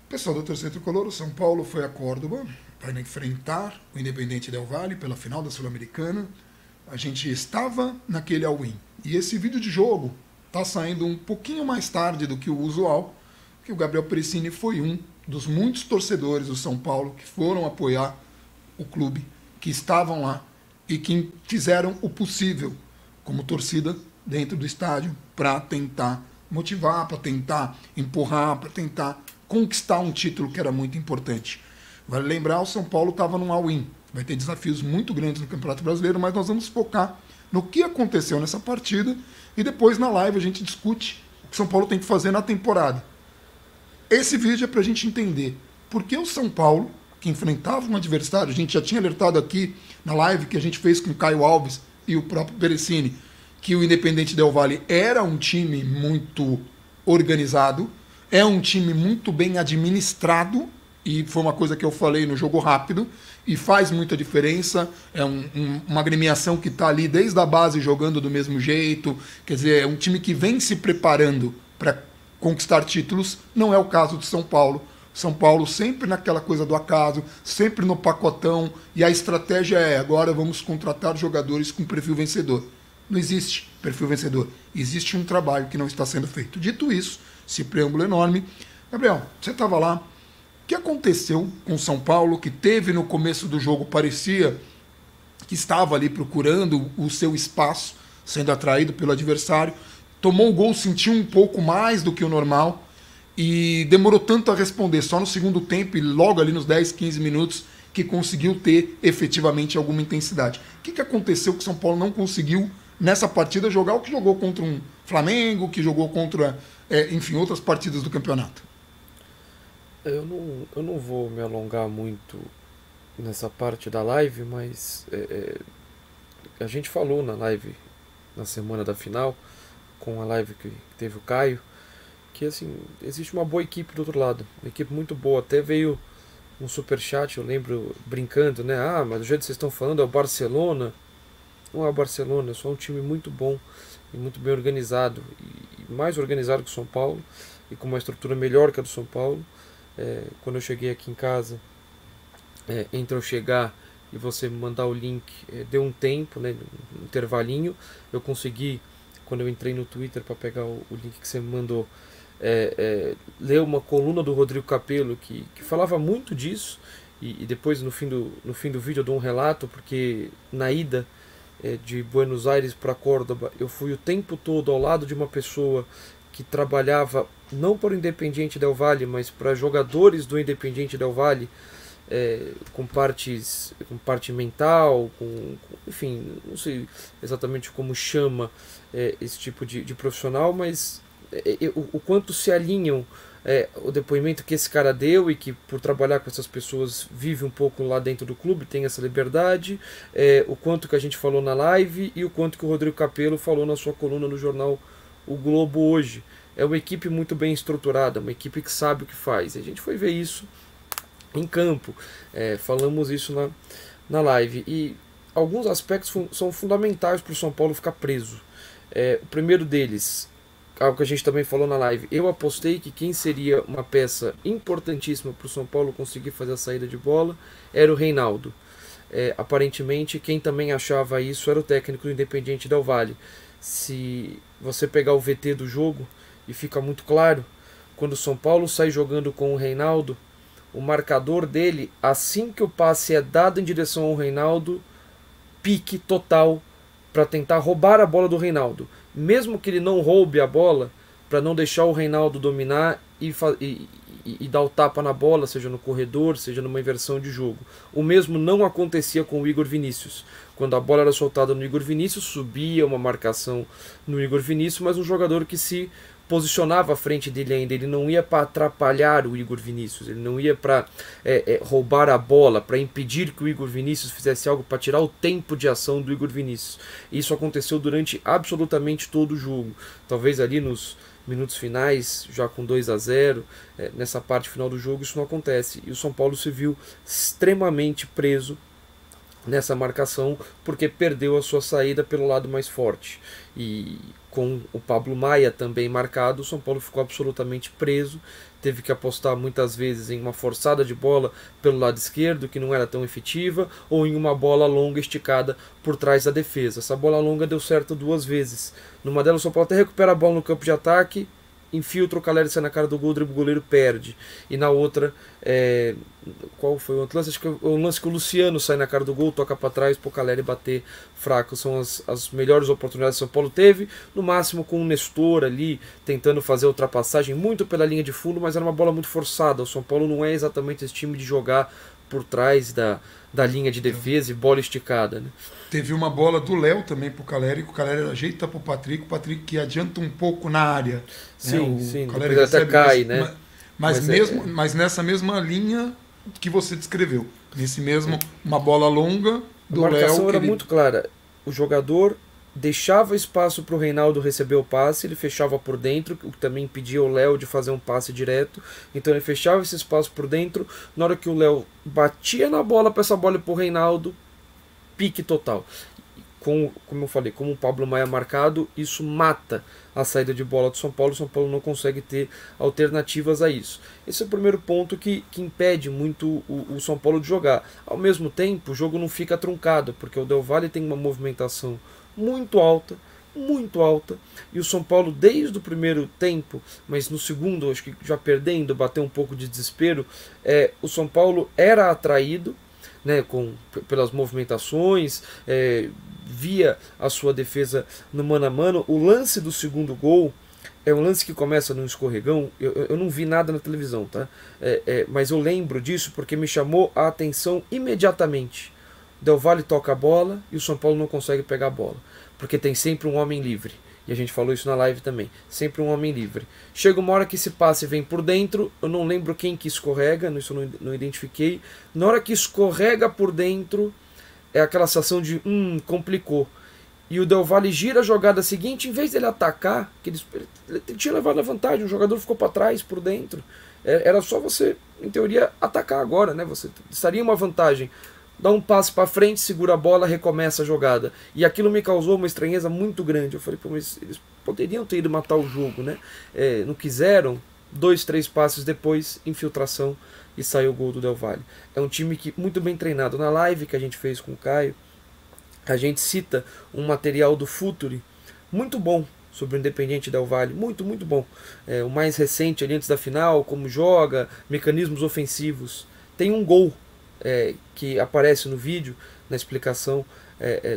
Pessoal do Torcedor Tricolor, o São Paulo foi a Córdoba para enfrentar o Independiente Del Valle pela final da Sul-Americana. A gente estava naquele all-in. E esse vídeo de jogo está saindo um pouquinho mais tarde do que o usual, que o Gabriel Perissini foi um dos muitos torcedores do São Paulo que foram apoiar o clube, que estavam lá e que fizeram o possível como torcida dentro do estádio para tentar motivar, para tentar empurrar, para tentar conquistar um título que era muito importante. Vale lembrar, o São Paulo estava num all-in. Vai ter desafios muito grandes no Campeonato Brasileiro, mas nós vamos focar no que aconteceu nessa partida e depois na live a gente discute o que o São Paulo tem que fazer na temporada. Esse vídeo é para a gente entender por que o São Paulo, que enfrentava um adversário, a gente já tinha alertado aqui na live que a gente fez com o Caio Alves e o próprio Perissini, que o Independiente Del Valle era um time muito organizado, é um time muito bem administrado, e foi uma coisa que eu falei no jogo rápido, e faz muita diferença. É uma agremiação que está ali desde a base jogando do mesmo jeito, quer dizer, é um time que vem se preparando para conquistar títulos. Não é o caso de São Paulo. São Paulo sempre naquela coisa do acaso, sempre no pacotão, e a estratégia é: agora vamos contratar jogadores com perfil vencedor. Não existe perfil vencedor, existe um trabalho que não está sendo feito. Dito isso, esse preâmbulo enorme, Gabriel, você estava lá, o que aconteceu com o São Paulo, que teve no começo do jogo, parecia que estava ali procurando o seu espaço, sendo atraído pelo adversário, tomou o gol, sentiu um pouco mais do que o normal, e demorou tanto a responder, só no segundo tempo e logo ali nos 10, 15 minutos, que conseguiu ter efetivamente alguma intensidade. O que aconteceu que o São Paulo não conseguiu, nessa partida, jogar o que jogou contra um Flamengo, que jogou contra, enfim, outras partidas do campeonato? Eu não vou me alongar muito nessa parte da live, mas a gente falou na live, na semana da final, com a live que teve o Caio, que assim, existe uma boa equipe do outro lado, uma equipe muito boa. Até veio um superchat, eu lembro, brincando, né? Ah, mas do jeito que vocês estão falando é o Barcelona. Não é o Barcelona, é só um time muito bom e muito bem organizado, e mais organizado que o São Paulo, e com uma estrutura melhor que a do São Paulo. Quando eu cheguei aqui em casa, entre eu chegar e você me mandar o link, deu um tempo, né, um intervalinho, eu consegui, quando eu entrei no Twitter para pegar o link que você me mandou, ler uma coluna do Rodrigo Capello que falava muito disso, e depois no fim do vídeo eu dou um relato, porque na ida de Buenos Aires para Córdoba eu fui o tempo todo ao lado de uma pessoa que trabalhava não para o Independiente Del Valle, mas para jogadores do Independiente Del Valle, com parte mental, enfim, não sei exatamente como chama esse tipo de profissional, mas o quanto se alinham o depoimento que esse cara deu, e que por trabalhar com essas pessoas vive um pouco lá dentro do clube, tem essa liberdade, o quanto que a gente falou na live e o quanto que o Rodrigo Capello falou na sua coluna no jornal O Globo hoje. É uma equipe muito bem estruturada, uma equipe que sabe o que faz. A gente foi ver isso em campo, falamos isso na live, e alguns aspectos são fundamentais para o São Paulo ficar preso. O primeiro deles, algo que a gente também falou na live, eu apostei que quem seria uma peça importantíssima para o São Paulo conseguir fazer a saída de bola era o Reinaldo. Aparentemente, quem também achava isso era o técnico do Independiente Del Valle. Se você pegar o VT do jogo, e fica muito claro, quando o São Paulo sai jogando com o Reinaldo, o marcador dele, assim que o passe é dado em direção ao Reinaldo, pique total para tentar roubar a bola do Reinaldo. Mesmo que ele não roube a bola, para não deixar o Reinaldo dominar e dar o tapa na bola, seja no corredor, seja numa inversão de jogo. O mesmo não acontecia com o Igor Vinícius. Quando a bola era soltada no Igor Vinícius, subia uma marcação no Igor Vinícius, mas um jogador que se posicionava à frente dele ainda. Ele não ia para atrapalhar o Igor Vinícius, ele não ia para roubar a bola, para impedir que o Igor Vinícius fizesse algo, para tirar o tempo de ação do Igor Vinícius. Isso aconteceu durante absolutamente todo o jogo. Talvez ali nos minutos finais, já com 2-0, nessa parte final do jogo, isso não acontece. E o São Paulo se viu extremamente preso nessa marcação, porque perdeu a sua saída pelo lado mais forte. E com o Pablo Maia também marcado, o São Paulo ficou absolutamente preso, teve que apostar muitas vezes em uma forçada de bola pelo lado esquerdo, que não era tão efetiva, ou em uma bola longa esticada por trás da defesa. Essa bola longa deu certo 2 vezes. Numa delas, o São Paulo até recupera a bola no campo de ataque, infiltra, o Caleri sai na cara do gol, o goleiro perde. E na outra, qual foi o outro lance? Acho que é o lance que o Luciano sai na cara do gol, toca para trás pro Caleri bater fraco. São as melhores oportunidades que o São Paulo teve, no máximo com o Nestor ali tentando fazer a ultrapassagem muito pela linha de fundo, mas era uma bola muito forçada. O São Paulo não é exatamente esse time de jogar por trás da linha de defesa e bola esticada, né? Teve uma bola do Léo também pro Caleri, que o Caleri ajeita pro Patrick, o Patrick que adianta um pouco na área. Sim, né? sim, Caleri até cai, né? Mas nessa mesma linha que você descreveu. Nesse mesmo, uma bola longa do Léo. A marcação Léo, era muito clara. O jogador deixava espaço para o Reinaldo receber o passe, ele fechava por dentro, o que também impedia o Léo de fazer um passe direto. Então ele fechava esse espaço por dentro. Na hora que o Léo batia na bola para essa bola para o Reinaldo, pique total. Como eu falei, como o Pablo Maia marcado, isso mata a saída de bola do São Paulo. O São Paulo não consegue ter alternativas a isso. Esse é o primeiro ponto que impede muito o São Paulo de jogar. Ao mesmo tempo, o jogo não fica truncado, porque o Del Valle tem uma movimentação muito alta, e o São Paulo desde o primeiro tempo, mas no segundo, acho que já perdendo, bateu um pouco de desespero, o São Paulo era atraído, né, pelas movimentações, via a sua defesa no mano a mano. O lance do segundo gol é um lance que começa num escorregão. Eu não vi nada na televisão, tá? Mas eu lembro disso porque me chamou a atenção imediatamente. Del Valle toca a bola e o São Paulo não consegue pegar a bola, porque tem sempre um homem livre. E a gente falou isso na live também. Sempre um homem livre. Chega uma hora que esse passe vem por dentro. Eu não lembro quem que escorrega. Isso eu não identifiquei. Na hora que escorrega por dentro, é aquela sensação de complicou. E o Del Valle gira a jogada seguinte. Em vez dele atacar, que ele tinha levado a vantagem. O jogador ficou para trás, por dentro. Era só você, em teoria, atacar agora, né? Você estaria uma vantagem. Dá um passo para frente, segura a bola, recomeça a jogada. E aquilo me causou uma estranheza muito grande. Eu falei, pô, mas eles poderiam ter ido matar o jogo, né? Não quiseram. 2, 3 passes depois, infiltração e saiu o gol do Del Valle. É um time que muito bem treinado. Na live que a gente fez com o Caio, a gente cita um material do Futuri muito bom sobre o Independiente Del Valle. Muito, muito bom. O mais recente ali antes da final, como joga, mecanismos ofensivos. Tem um gol que aparece no vídeo, na explicação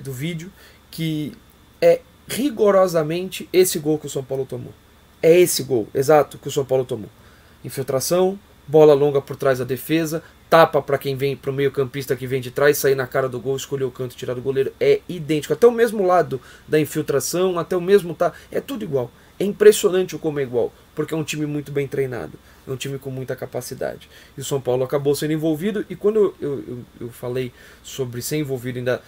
do vídeo, que é rigorosamente esse gol que o São Paulo tomou. É esse gol, exato, que o São Paulo tomou. Infiltração, bola longa por trás da defesa, tapa para quem vem, para o meio campista que vem de trás, sair na cara do gol, escolher o canto e tirar do goleiro. É idêntico, até o mesmo lado da infiltração, até o mesmo... É tudo igual. É impressionante o como é igual, porque é um time muito bem treinado. É um time com muita capacidade. E o São Paulo acabou sendo envolvido. E quando eu falei sobre ser envolvido, ainda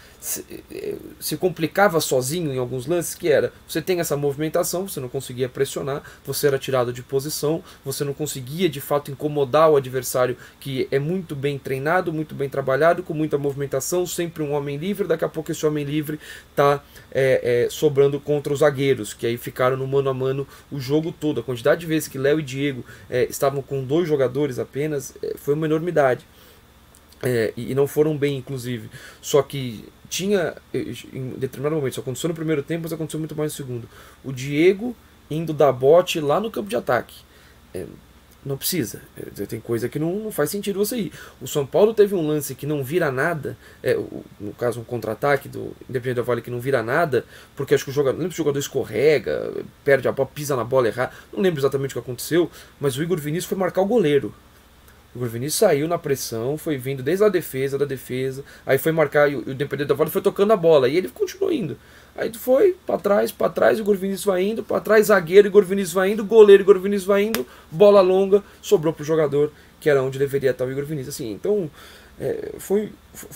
se complicava sozinho em alguns lances, que era, você tem essa movimentação, você não conseguia pressionar, você era tirado de posição, você não conseguia de fato incomodar o adversário, que é muito bem treinado, muito bem trabalhado, com muita movimentação, sempre um homem livre. Daqui a pouco esse homem livre está sobrando contra os zagueiros, que aí ficaram no mano a mano o jogo todo. A quantidade de vezes que Léo e Diego estavam com 2 jogadores apenas foi uma enormidade. E não foram bem, inclusive. Só que tinha, em determinado momento, isso aconteceu no primeiro tempo, mas aconteceu muito mais no segundo. O Diego indo dar bote lá no campo de ataque. Não precisa. Tem coisa que não faz sentido você ir. O São Paulo teve um lance que não vira nada, no caso um contra-ataque do Independiente Del Valle que não vira nada, porque acho que o jogador, não lembro se o jogador escorrega, perde a bola, pisa na bola errada, não lembro exatamente o que aconteceu, mas o Igor Vinícius foi marcar o goleiro. O Igor Vinícius saiu na pressão, foi vindo desde a defesa, aí foi marcar, e o Independiente Del Valle foi tocando a bola, e ele continuou indo. Aí foi para trás, o Igor Vinícius vai indo, para trás, zagueiro, Igor Vinícius vai indo, goleiro, Igor Vinícius vai indo, bola longa, sobrou pro jogador, que era onde deveria estar o Igor Vinícius. Assim, então, foi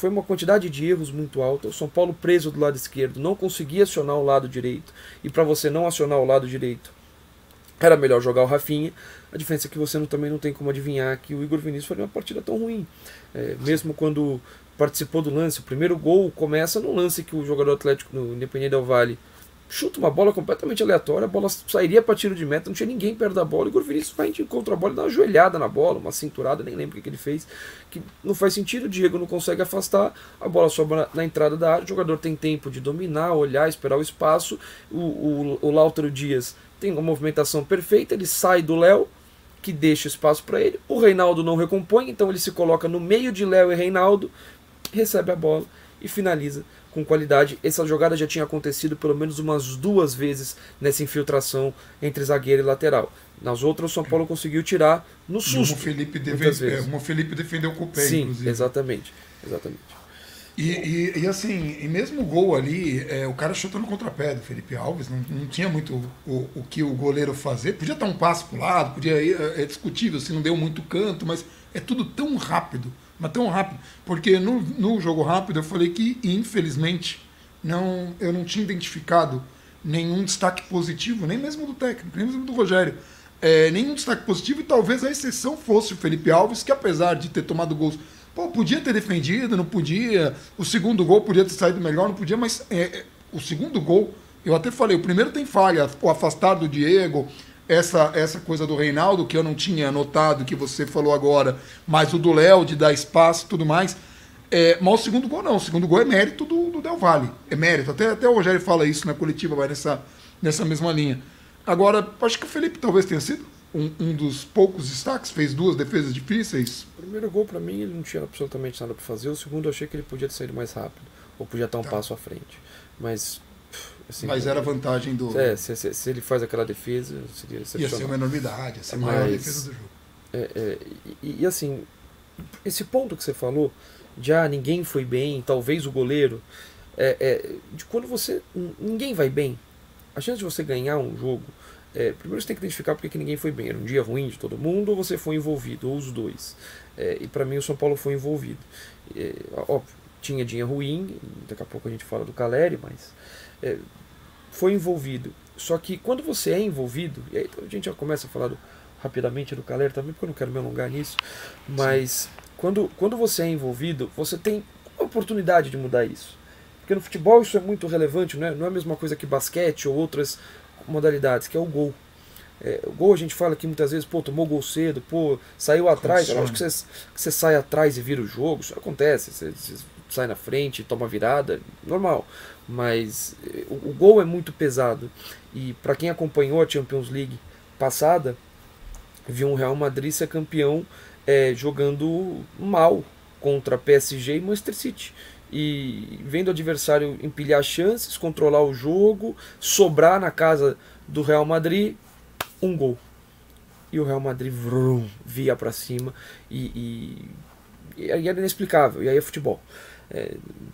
uma quantidade de erros muito alta. O São Paulo preso do lado esquerdo, não conseguia acionar o lado direito, e para você não acionar o lado direito, Era melhor jogar o Rafinha. A diferença é que você também não tem como adivinhar que o Igor Vinícius faria uma partida tão ruim. Mesmo quando participou do lance, o primeiro gol começa no lance que o jogador Atlético no Independiente Del Valle chuta uma bola completamente aleatória, a bola sairia para tiro de meta, não tinha ninguém perto da bola, e o Igor Vinícius vai contra a bola e dá uma joelhada na bola, uma cinturada, nem lembro o que ele fez, que não faz sentido, o Diego não consegue afastar, a bola sobra na entrada da área, o jogador tem tempo de dominar, olhar, esperar o espaço, o Lautaro Dias tem uma movimentação perfeita, ele sai do Léo, que deixa espaço para ele, o Reinaldo não recompõe, então ele se coloca no meio de Léo e Reinaldo, recebe a bola e finaliza com qualidade. Essa jogada já tinha acontecido pelo menos umas 2 vezes nessa infiltração entre zagueiro e lateral. Nas outras o São Paulo conseguiu tirar no susto. O Felipe defendeu com o pé, sim, inclusive. Exatamente. E assim, e mesmo o gol ali, o cara chutou no contrapé do Felipe Alves, não tinha muito o que o goleiro fazer. Podia dar um passo pro lado, podia ir, é discutível se não deu muito canto, mas é tudo tão rápido. Mas tão rápido, porque no jogo rápido eu falei que, infelizmente, eu não tinha identificado nenhum destaque positivo, nem mesmo do técnico, nem mesmo do Rogério. Nenhum destaque positivo, e talvez a exceção fosse o Felipe Alves, que apesar de ter tomado gols, podia ter defendido, não podia, o segundo gol podia ter saído melhor, não podia, mas o segundo gol, eu até falei, o primeiro tem falha, o afastar do Diego, essa coisa do Reinaldo, que eu não tinha notado, que você falou agora, mas o do Léo, de dar espaço e tudo mais. Mas o segundo gol não, o segundo gol é mérito do Del Valle. É mérito, até o Rogério fala isso na coletiva, vai nessa mesma linha. Agora, acho que o Felipe talvez tenha sido um dos poucos destaques, fez 2 defesas difíceis. O primeiro gol, para mim, ele não tinha absolutamente nada para fazer. O segundo, eu achei que ele podia ter saído mais rápido, ou podia estar um passo à frente. Mas... assim, mas era a vantagem do... se ele faz aquela defesa, seria excepcional. Ia ser uma enormidade, ia ser a maior defesa do jogo. E assim, esse ponto que você falou, de ninguém foi bem, talvez o goleiro, de quando ninguém vai bem, a chance de você ganhar um jogo, primeiro você tem que identificar porque que ninguém foi bem. Era um dia ruim de todo mundo, ou você foi envolvido, ou os dois. E para mim o São Paulo foi envolvido. Óbvio, tinha dia ruim, daqui a pouco a gente fala do Caleri, mas... foi envolvido. Só que quando você é envolvido, e aí a gente já começa a falar rapidamente do Caleri também, porque eu não quero me alongar nisso, mas quando você é envolvido, você tem a oportunidade de mudar isso. Porque no futebol isso é muito relevante, não é a mesma coisa que basquete ou outras modalidades, que é o gol. O gol a gente fala aqui muitas vezes, tomou gol cedo, saiu atrás, eu acho que você sai atrás e vira o jogo, isso acontece, você sai na frente, toma virada, normal. Mas o gol é muito pesado. E para quem acompanhou a Champions League passada, viu um Real Madrid ser campeão jogando mal contra PSG e Manchester City. E vendo o adversário empilhar chances, controlar o jogo, sobrar na casa do Real Madrid, um gol. E o Real Madrid via para cima e era inexplicável. E aí é futebol.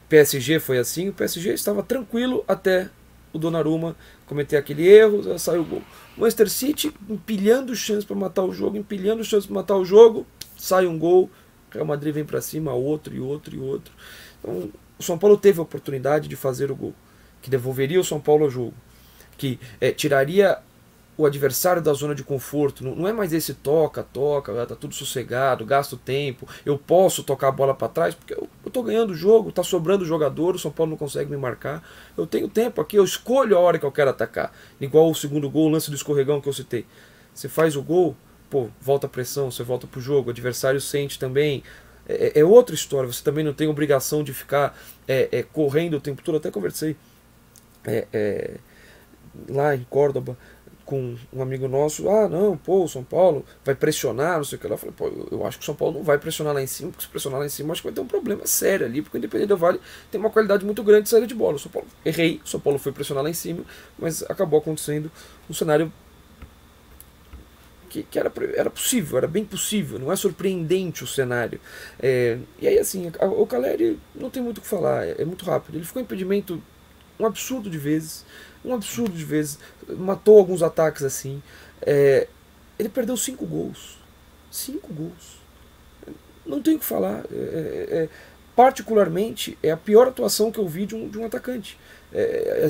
PSG foi assim, o PSG estava tranquilo até o Donnarumma cometer aquele erro, saiu o gol. Manchester City empilhando chances para matar o jogo, sai um gol, Real Madrid vem para cima, outro e outro e outro. Então, o São Paulo teve a oportunidade de fazer o gol, que devolveria o São Paulo ao jogo, que tiraria o adversário da zona de conforto. Não é mais esse toca, tá tudo sossegado, gasto tempo, eu posso tocar a bola para trás, porque eu tô ganhando o jogo, tá sobrando jogador, o São Paulo não consegue me marcar, eu tenho tempo aqui, eu escolho a hora que eu quero atacar. Igual o segundo gol, o lance do escorregão que eu citei. Você faz o gol, volta a pressão, você volta pro jogo, o adversário sente também. É outra história, você também não tem obrigação de ficar correndo o tempo todo. Até conversei lá em Córdoba com um amigo nosso, não, o São Paulo vai pressionar, não sei o que lá. Eu falei, eu acho que o São Paulo não vai pressionar lá em cima, porque se pressionar lá em cima, acho que vai ter um problema sério ali, porque o Independiente Del Valle tem uma qualidade muito grande de saída de bola. O São Paulo foi pressionar lá em cima, mas acabou acontecendo um cenário que era possível, era bem possível, não é surpreendente o cenário. E aí assim, o Caleri não tem muito o que falar, é muito rápido. Ele ficou em impedimento um absurdo de vezes, matou alguns ataques assim. Ele perdeu 5 gols. 5 gols. Não tem o que falar. particularmente, é a pior atuação que eu vi de um atacante.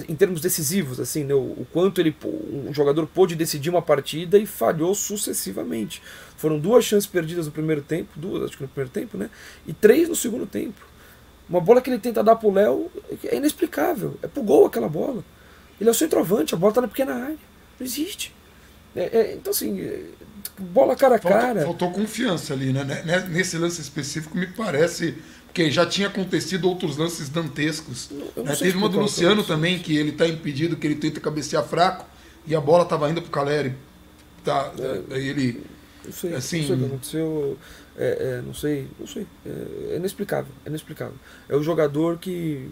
Em termos decisivos, assim, né, o quanto um jogador pôde decidir uma partida e falhou sucessivamente. Foram 2 chances perdidas no primeiro tempo, 2 acho que no primeiro tempo, né, e 3 no segundo tempo. Uma bola que ele tenta dar pro Léo é inexplicável, é pro gol aquela bola. Ele é o centroavante, a bola tá na pequena área, não existe. Então assim, bola cara a cara. Faltou confiança ali, né? Nesse lance específico me parece que já tinha acontecido outros lances dantescos. Teve uma do Luciano também, que ele está impedido, que ele tenta cabecear fraco e a bola estava indo pro Caleri. Ele. Não sei, assim, não sei o que aconteceu. Não sei. É inexplicável, É o jogador que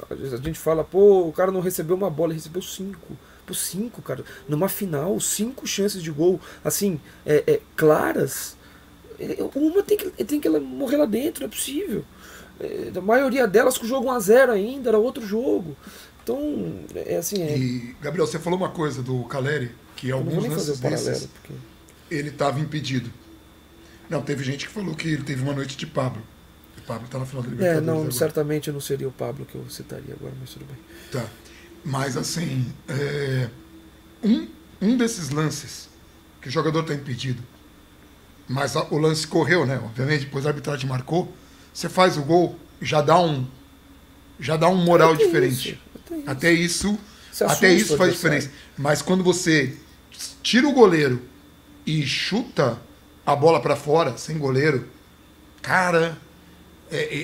a gente fala, pô, o cara não recebeu uma bola, ele recebeu 5. Pô, 5, cara. Numa final, 5 chances de gol, assim, claras. Uma tem que ela morrer lá dentro, não é possível. A maioria delas com o jogo 1-0 ainda, era outro jogo. Então, assim. E, Gabriel, você falou uma coisa do Caleri, que alguns lances desses porque ele estava impedido. Não, teve gente que falou que ele teve uma noite de Pablo. O Pablo está na final da Libertadores agora. Certamente não seria o Pablo que eu citaria agora, mas tudo bem. Tá. Mas, assim, um desses lances que o jogador está impedido, mas o lance correu, né? Obviamente, depois a arbitragem marcou. Você faz o gol, já dá um moral diferente. Até isso faz diferença. Mas quando você tira o goleiro e chuta a bola para fora, sem goleiro, cara,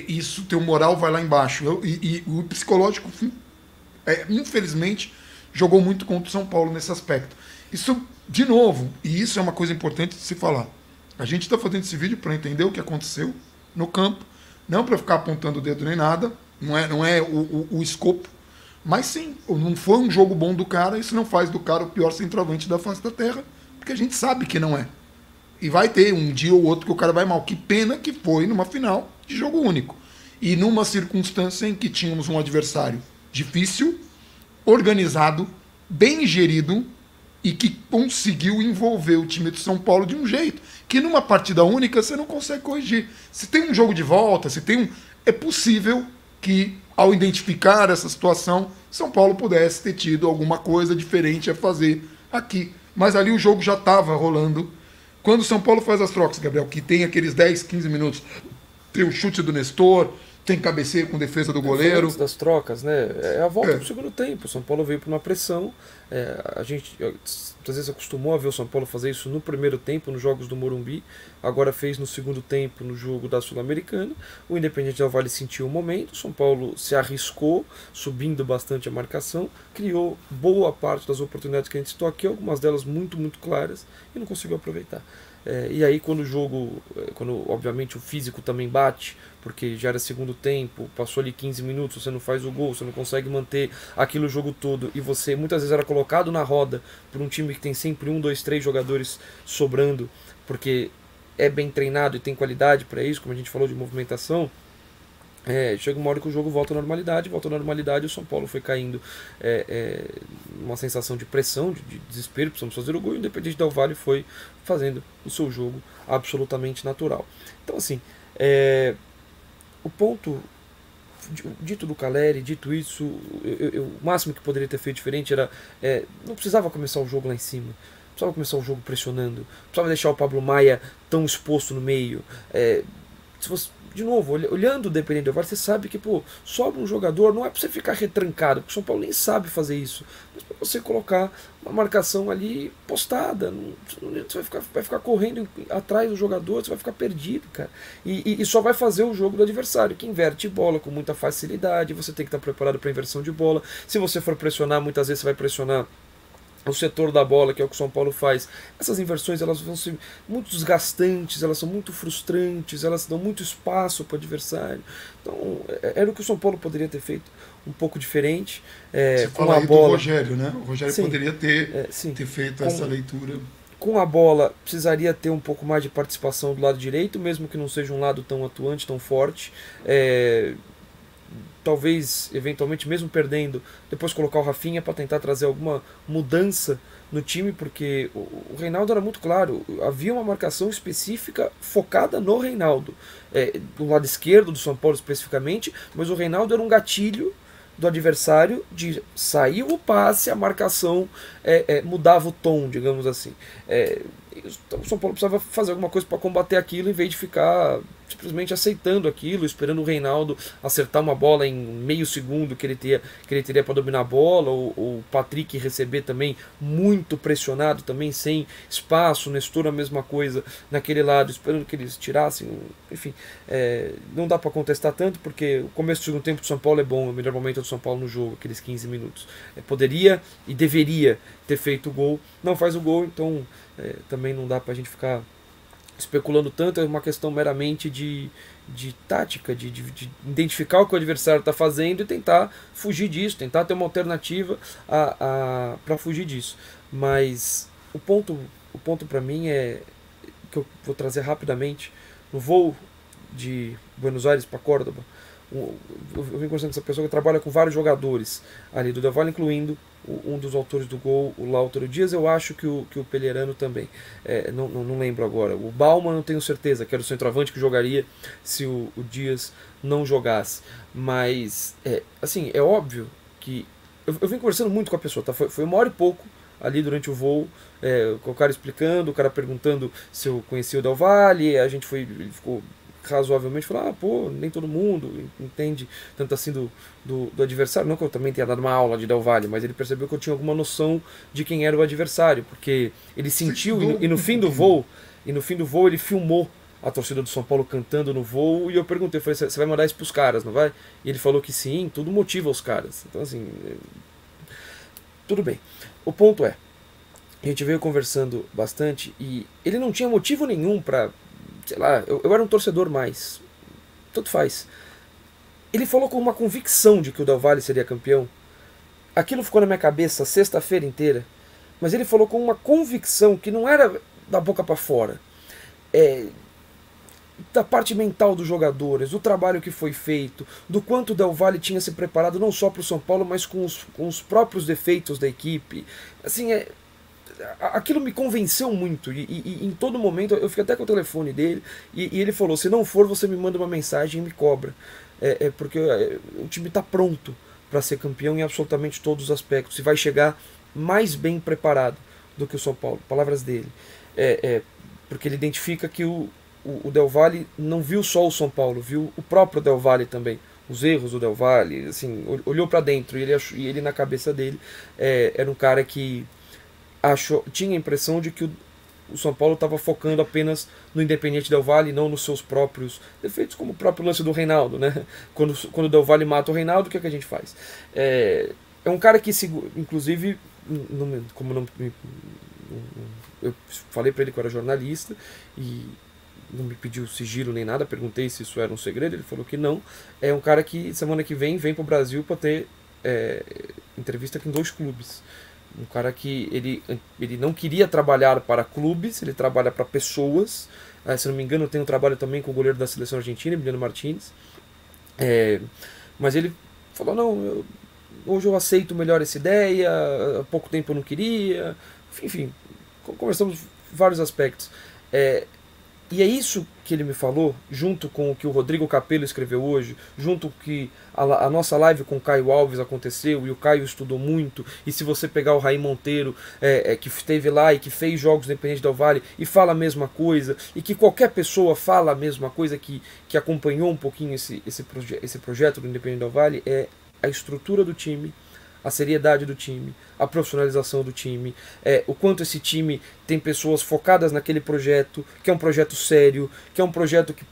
isso, teu moral vai lá embaixo. E o psicológico, infelizmente, jogou muito contra o São Paulo nesse aspecto. Isso, de novo, e isso é uma coisa importante de se falar. A gente está fazendo esse vídeo para entender o que aconteceu no campo, não para ficar apontando o dedo nem nada, não é o escopo, mas sim, não foi um jogo bom do cara, isso não faz do cara o pior centroavante da face da terra, porque a gente sabe que não é. E vai ter um dia ou outro que o cara vai mal. Que pena que foi numa final de jogo único. E numa circunstância em que tínhamos um adversário difícil, organizado, bem gerido, e que conseguiu envolver o time do São Paulo de um jeito que numa partida única você não consegue corrigir. Se tem um jogo de volta, é possível que, ao identificar essa situação, São Paulo pudesse ter tido alguma coisa diferente a fazer aqui. Mas ali o jogo já estava rolando. Quando o São Paulo faz as trocas, Gabriel, que tem aqueles 10, 15 minutos, tem o chute do Nestor, tem cabeceio com defesa do goleiro. Antes das trocas, né? É a volta pro segundo tempo. O São Paulo veio para uma pressão. A gente às vezes acostumou a ver o São Paulo fazer isso no primeiro tempo, nos jogos do Morumbi. Agora fez no segundo tempo, no jogo da Sul-Americana. O Independiente Del Valle sentiu o momento. O São Paulo se arriscou, subindo bastante a marcação. Criou boa parte das oportunidades que a gente citou aqui, algumas delas muito, muito claras, e não conseguiu aproveitar. E aí quando obviamente o físico também bate, porque já era segundo tempo, passou ali 15 minutos, você não faz o gol, você não consegue manter aquilo o jogo todo, e você muitas vezes era colocado na roda por um time que tem sempre 1, 2, 3 jogadores sobrando, porque é bem treinado e tem qualidade para isso, como a gente falou de movimentação. Chega uma hora que o jogo volta à normalidade, o São Paulo foi caindo uma sensação de pressão, de desespero, precisamos fazer o gol, e o Independiente Del Valle foi fazendo o seu jogo absolutamente natural. Então assim, o ponto dito do Caleri, dito isso, o máximo que poderia ter feito diferente era, não precisava começar o jogo lá em cima, precisava começar o jogo pressionando, precisava deixar o Pablo Maia tão exposto no meio. Se você, de novo, olhando o Independente Del Valle, você sabe que, sobra um jogador, não é para você ficar retrancado, porque o São Paulo nem sabe fazer isso, mas para você colocar uma marcação ali postada, você vai ficar correndo atrás do jogador, você vai ficar perdido, cara, e só vai fazer o jogo do adversário, que inverte bola com muita facilidade, você tem que estar preparado para inversão de bola. Se você for pressionar, muitas vezes você vai pressionar o setor da bola, que é o que o São Paulo faz. Essas inversões, elas vão ser muito desgastantes, elas são muito frustrantes, elas dão muito espaço para o adversário. Então, era o que o São Paulo poderia ter feito um pouco diferente. Você com fala a aí bola. do Rogério, né? O Rogério poderia ter feito essa leitura. Com a bola, precisaria ter um pouco mais de participação do lado direito, mesmo que não seja um lado tão atuante, tão forte. Talvez, eventualmente, mesmo perdendo, depois colocar o Rafinha para tentar trazer alguma mudança no time, porque o Reinaldo era muito claro, havia uma marcação específica focada no Reinaldo, do lado esquerdo do São Paulo especificamente, mas o Reinaldo era um gatilho do adversário de sair o passe, a marcação mudava o tom, digamos assim. Então, o São Paulo precisava fazer alguma coisa para combater aquilo, em vez de ficar simplesmente aceitando aquilo, esperando o Reinaldo acertar uma bola em meio segundo que ele teria para dominar a bola, ou o Patrick receber também muito pressionado, também sem espaço, o Nestor a mesma coisa naquele lado, esperando que eles tirassem. Enfim, não dá para contestar tanto, porque o começo do segundo tempo do São Paulo é bom, é o melhor momento do São Paulo no jogo, aqueles 15 minutos. Poderia e deveria ter feito o gol, não faz o gol, então também não dá pra gente ficar especulando tanto, é uma questão meramente de tática, de identificar o que o adversário está fazendo e tentar fugir disso, tentar ter uma alternativa para fugir disso. Mas o ponto para mim é que eu vou trazer rapidamente. No voo de Buenos Aires para Córdoba, eu vim conversando com essa pessoa que trabalha com vários jogadores ali do Del Valle, incluindo um dos autores do gol, o Lautaro Dias. Eu acho que o Pellerano também, não lembro agora. O Bauman não tenho certeza, que era o centroavante que jogaria se o Dias não jogasse. Mas assim, é óbvio que eu vim conversando muito com a pessoa, tá? Foi 1 hora e pouco ali durante o voo, com o cara explicando, o cara perguntando se eu conhecia o Del Valle. Ele ficou razoavelmente, falou, pô, nem todo mundo entende tanto assim do adversário. Não que eu também tenha dado uma aula de Del Valle, mas ele percebeu que eu tinha alguma noção de quem era o adversário, porque ele sentiu, e no fim do voo ele filmou a torcida do São Paulo cantando no voo, e eu perguntei, falei, você vai mandar isso pros caras, não vai? E ele falou que sim, tudo motiva os caras. Então assim, tudo bem. O ponto é, a gente veio conversando bastante e ele não tinha motivo nenhum pra, sei lá, eu era um torcedor mais, tanto faz. Ele falou com uma convicção de que o Del Valle seria campeão. Aquilo ficou na minha cabeça a sexta-feira inteira, mas ele falou com uma convicção que não era da boca para fora, da parte mental dos jogadores, do trabalho que foi feito, do quanto o Del Valle tinha se preparado não só para o São Paulo, mas com os próprios defeitos da equipe. Assim, aquilo me convenceu muito, e em todo momento eu fiquei até com o telefone dele, e ele falou, se não for, você me manda uma mensagem e me cobra, porque o time está pronto para ser campeão em absolutamente todos os aspectos, e vai chegar mais bem preparado do que o São Paulo. Palavras dele. Porque ele identifica que o Del Valle não viu só o São Paulo, viu o próprio Del Valle também, os erros do Del Valle, assim, olhou para dentro, e ele na cabeça dele era um cara que tinha a impressão de que o São Paulo estava focando apenas no Independiente Del Valle e não nos seus próprios defeitos, como o próprio lance do Reinaldo, né? Quando o Del Valle mata o Reinaldo, o que a gente faz? É um cara que, inclusive, eu falei para ele que eu era jornalista e não me pediu sigilo nem nada, perguntei se isso era um segredo, ele falou que não. É um cara que semana que vem para o Brasil para ter entrevista aqui em 2 clubes. Um cara que ele não queria trabalhar para clubes, ele trabalha para pessoas. Se não me engano, tem um trabalho também com o goleiro da seleção argentina, Emiliano Martínez. Mas ele falou, não, hoje eu aceito melhor essa ideia, há pouco tempo eu não queria. Enfim, conversamos vários aspectos. E é isso que ele me falou, junto com o que o Rodrigo Capello escreveu hoje, junto com que a nossa live com o Caio Alves aconteceu, e o Caio estudou muito, e se você pegar o Raí Monteiro, que esteve lá e que fez jogos Independente Del Valle, e fala a mesma coisa, e que qualquer pessoa fala a mesma coisa, que acompanhou um pouquinho esse projeto do Independente Del Valle, é a estrutura do time, a seriedade do time, a profissionalização do time, o quanto esse time tem pessoas focadas naquele projeto, que é um projeto sério, que é um projeto que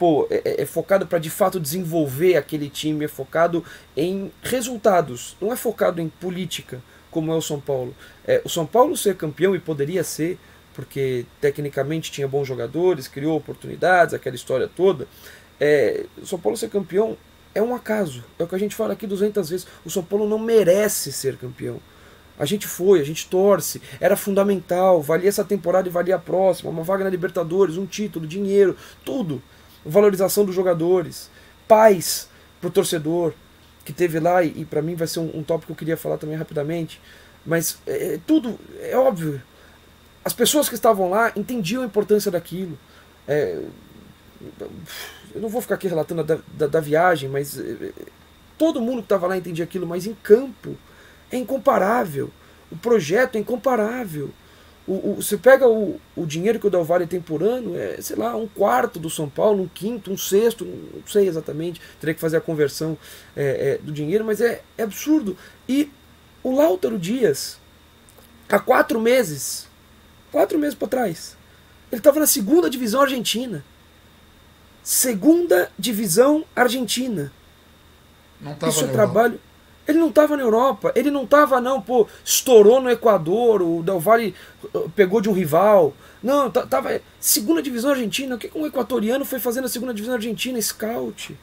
é focado para de fato desenvolver aquele time, é focado em resultados, não é focado em política, como é o São Paulo. O São Paulo ser campeão, e poderia ser, porque tecnicamente tinha bons jogadores, criou oportunidades, aquela história toda, o São Paulo ser campeão é um acaso, é o que a gente fala aqui 200 vezes. O São Paulo não merece ser campeão. A gente torce, era fundamental, valia essa temporada e valia a próxima, uma vaga na Libertadores, um título, dinheiro, tudo. Valorização dos jogadores, paz pro torcedor que teve lá, e para mim vai ser um tópico que eu queria falar também rapidamente. Mas tudo, é óbvio. As pessoas que estavam lá entendiam a importância daquilo. Eu não vou ficar aqui relatando da viagem, mas todo mundo que estava lá entendia aquilo, mas em campo é incomparável. O projeto é incomparável. Você pega o dinheiro que o Del Valle tem por ano, sei lá, 1/4 do São Paulo, 1/5, 1/6, não sei exatamente, teria que fazer a conversão do dinheiro, mas é absurdo. E o Lautaro Dias, há 4 meses para trás, ele estava na 2ª divisão argentina. 2ª divisão argentina. Não estava Isso é trabalho. Ele não estava na Europa, ele não estava, estourou no Equador, o Del Valle pegou de um rival. Não, estava 2ª divisão argentina. O que um equatoriano foi fazer na 2ª divisão argentina? Scout.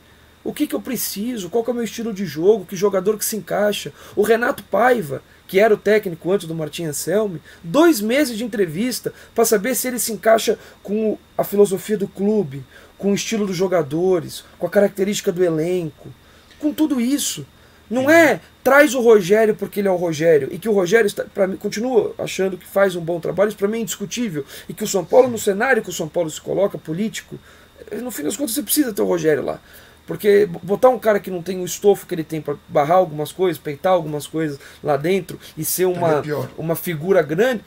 O que eu preciso? Qual que é o meu estilo de jogo? Que jogador que se encaixa? O Renato Paiva, que era o técnico antes do Martin Anselmi, 2 meses de entrevista para saber se ele se encaixa com a filosofia do clube, com o estilo dos jogadores, com a característica do elenco, com tudo isso. Não traz o Rogério porque ele é o Rogério, e que o Rogério continua achando que faz um bom trabalho, isso para mim é indiscutível, e que o São Paulo, no cenário que o São Paulo se coloca, político, no fim das contas você precisa ter o Rogério lá. Porque botar um cara que não tem o estofo que ele tem para barrar algumas coisas, peitar algumas coisas lá dentro e ser uma figura grande,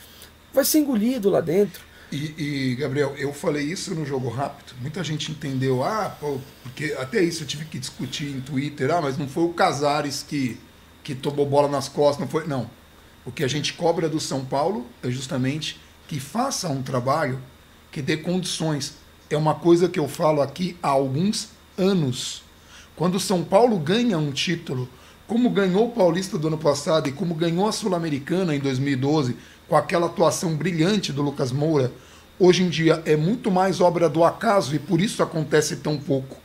vai ser engolido lá dentro. E, Gabriel, eu falei isso no Jogo Rápido. Muita gente entendeu, porque até isso eu tive que discutir em Twitter, mas não foi o Casares que tomou bola nas costas, não foi. Não. O que a gente cobra do São Paulo é justamente que faça um trabalho que dê condições. É uma coisa que eu falo aqui há alguns anos. Quando o São Paulo ganha um título, como ganhou o Paulista do ano passado e como ganhou a Sul-Americana em 2012, com aquela atuação brilhante do Lucas Moura, hoje em dia é muito mais obra do acaso e por isso acontece tão pouco.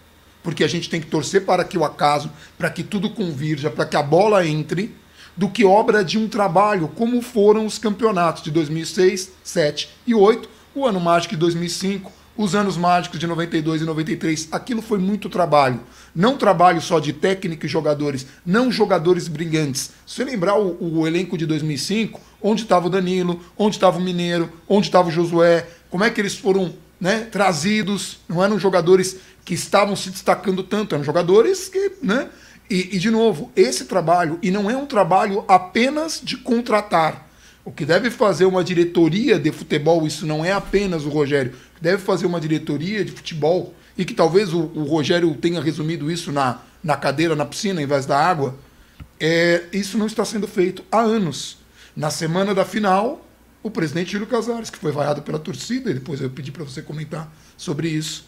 Porque a gente tem que torcer para que o acaso, para que tudo convirja, para que a bola entre, do que obra de um trabalho, como foram os campeonatos de 2006, 2007 e 2008, o ano mágico de 2005, os anos mágicos de 92 e 93, aquilo foi muito trabalho. Não trabalho só de técnica e jogadores, não jogadores brilhantes. Se você lembrar o elenco de 2005, onde estava o Danilo, onde estava o Mineiro, onde estava o Josué, como é que eles foram trazidos, não eram jogadores que estavam se destacando tanto, eram jogadores que... E, de novo, esse trabalho, e não é um trabalho apenas de contratar. O que deve fazer uma diretoria de futebol, isso não é apenas o Rogério, deve fazer uma diretoria de futebol, e que talvez o Rogério tenha resumido isso na cadeira, na piscina, em vez da água, isso não está sendo feito há anos. Na semana da final, o presidente Júlio Casares, que foi vaiado pela torcida, e depois eu pedi para você comentar sobre isso,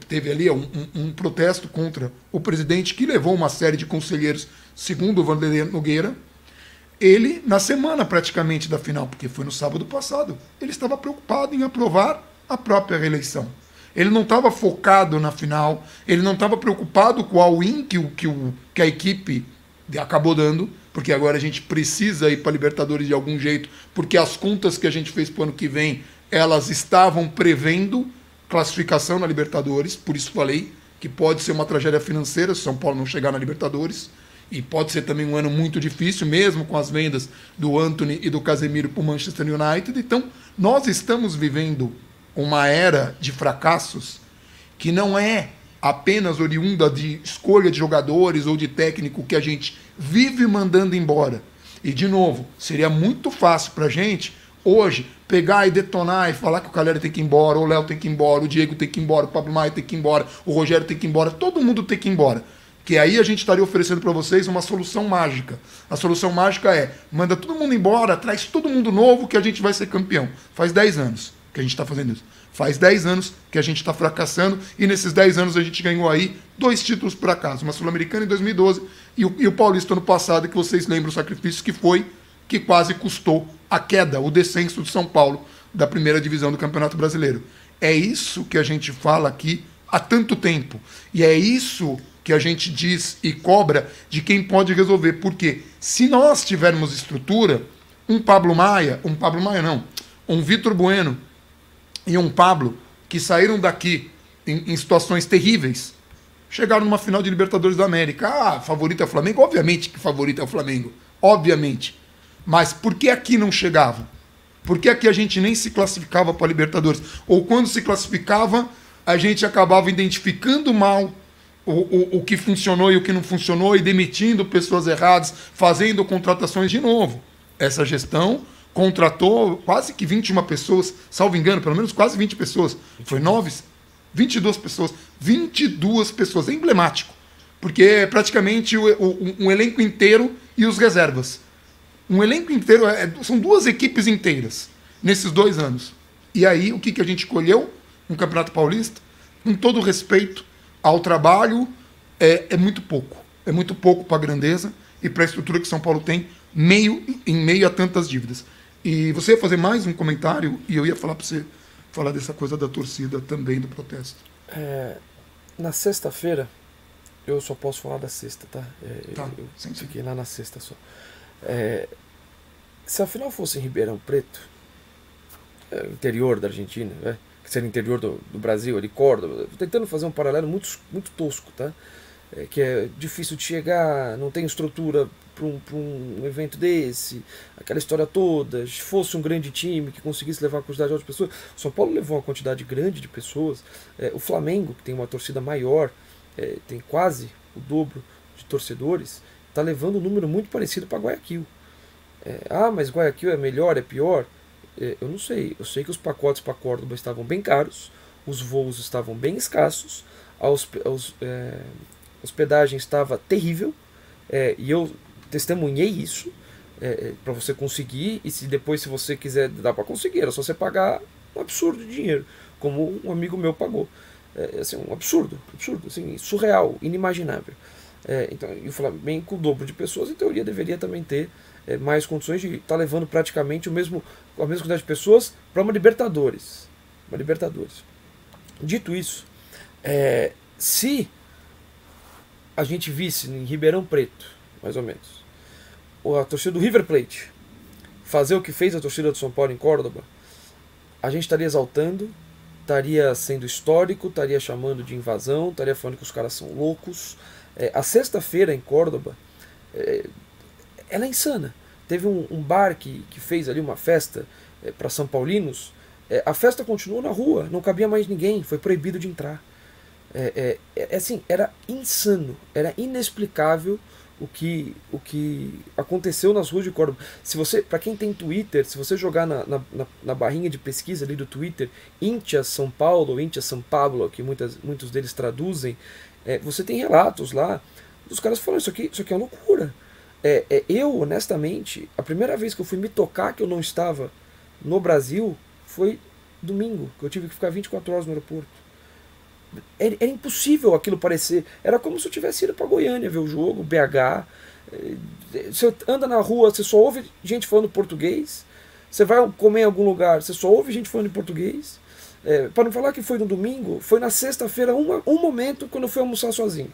teve ali um protesto contra o presidente, que levou uma série de conselheiros, segundo o Vanderlei Nogueira. Ele, na semana praticamente da final, porque foi no sábado passado, ele estava preocupado em aprovar a própria reeleição. Ele não estava focado na final, ele não estava preocupado com o all-in que a equipe acabou dando, porque agora a gente precisa ir para a Libertadores de algum jeito, porque as contas que a gente fez para o ano que vem, elas estavam prevendo classificação na Libertadores, por isso falei que pode ser uma tragédia financeira se o São Paulo não chegar na Libertadores. E pode ser também um ano muito difícil, mesmo com as vendas do Antony e do Casemiro para o Manchester United. Então, nós estamos vivendo uma era de fracassos que não é apenas oriunda de escolha de jogadores ou de técnico que a gente vive mandando embora. E, de novo, seria muito fácil para a gente, hoje, pegar e detonar e falar que o Calera tem que ir embora, o Léo tem que ir embora, o Diego tem que ir embora, o Pablo Maia tem que ir embora, o Rogério tem que ir embora, todo mundo tem que ir embora. Que aí a gente estaria oferecendo para vocês uma solução mágica. A solução mágica manda todo mundo embora, traz todo mundo novo que a gente vai ser campeão. Faz 10 anos que a gente está fazendo isso. Faz 10 anos que a gente está fracassando e nesses 10 anos a gente ganhou aí 2 títulos por acaso. Uma Sul-Americana em 2012 e o Paulista ano passado, que vocês lembram o sacrifício que quase custou a queda, o descenso de São Paulo da primeira divisão do Campeonato Brasileiro. É isso que a gente fala aqui há tanto tempo. E é isso que a gente diz e cobra de quem pode resolver. Porque se nós tivermos estrutura, um Vitor Bueno e um Pablo, que saíram daqui em situações terríveis, chegaram numa final de Libertadores da América. Favorito é o Flamengo? Obviamente que favorito é o Flamengo. Obviamente. Mas por que aqui não chegava? Por que aqui a gente nem se classificava para a Libertadores? Ou quando se classificava, a gente acabava identificando mal o que funcionou e o que não funcionou e demitindo pessoas erradas, fazendo contratações de novo. Essa gestão contratou quase que 21 pessoas, salvo engano, pelo menos quase 20 pessoas. Foi 22 pessoas. 22 pessoas. É emblemático. Porque é praticamente um elenco inteiro e os reservas. Um elenco inteiro, são duas equipes inteiras nesses 2 anos. E aí, o que a gente colheu no Campeonato Paulista? Com todo respeito ao trabalho, é muito pouco. É muito pouco para a grandeza e para a estrutura que São Paulo tem em meio a tantas dívidas. E você ia fazer mais um comentário e eu ia falar para você falar dessa coisa da torcida também, do protesto. Na sexta-feira, eu só posso falar da sexta, tá? Eu fiquei lá na sexta só. Se a final fosse em Ribeirão Preto, interior da Argentina, que seria interior do Brasil, ali, Córdoba, tentando fazer um paralelo muito, muito tosco, tá? Que é difícil de chegar, não tem estrutura para um evento desse, aquela história toda. Se fosse um grande time que conseguisse levar a quantidade de outras pessoas, o São Paulo levou uma quantidade grande de pessoas. O Flamengo, que tem uma torcida maior, tem quase o dobro de torcedores, está levando um número muito parecido para Guayaquil. Mas Guayaquil é melhor, é pior? Eu não sei. Eu sei que os pacotes para Córdoba estavam bem caros, os voos estavam bem escassos, a hospedagem estava terrível, e eu testemunhei isso, para você conseguir, e se você quiser, dá para conseguir, era só você pagar um absurdo de dinheiro, como um amigo meu pagou. Assim, um absurdo, assim, surreal, inimaginável. Então, e o Flamengo, com o dobro de pessoas, em teoria deveria também ter mais condições de estar levando praticamente a mesma quantidade de pessoas para uma Libertadores. Dito isso, se a gente visse em Ribeirão Preto, mais ou menos, a torcida do River Plate fazer o que fez a torcida do São Paulo em Córdoba, a gente estaria exaltando, estaria sendo histórico, estaria chamando de invasão, estaria falando que os caras são loucos. A sexta-feira em Córdoba, ela é insana. Teve um bar que fez ali uma festa para São Paulinos. A festa continuou na rua, não cabia mais ninguém, foi proibido de entrar. Assim, era insano, era inexplicável o que aconteceu nas ruas de Córdoba. Para quem tem Twitter, se você jogar na barrinha de pesquisa ali do Twitter, Hinchas São Paulo, Hinchas São Pablo, que muitos deles traduzem, você tem relatos lá dos caras falando, isso aqui é uma loucura. Eu, honestamente, a primeira vez que eu fui me tocar que eu não estava no Brasil foi domingo, que eu tive que ficar 24 horas no aeroporto. Era impossível aquilo parecer. Era como se eu tivesse ido para Goiânia ver o jogo, BH. Você anda na rua, você só ouve gente falando português. Você vai comer em algum lugar, você só ouve gente falando em português. Para não falar que foi no domingo, foi na sexta-feira, um momento, quando eu fui almoçar sozinho.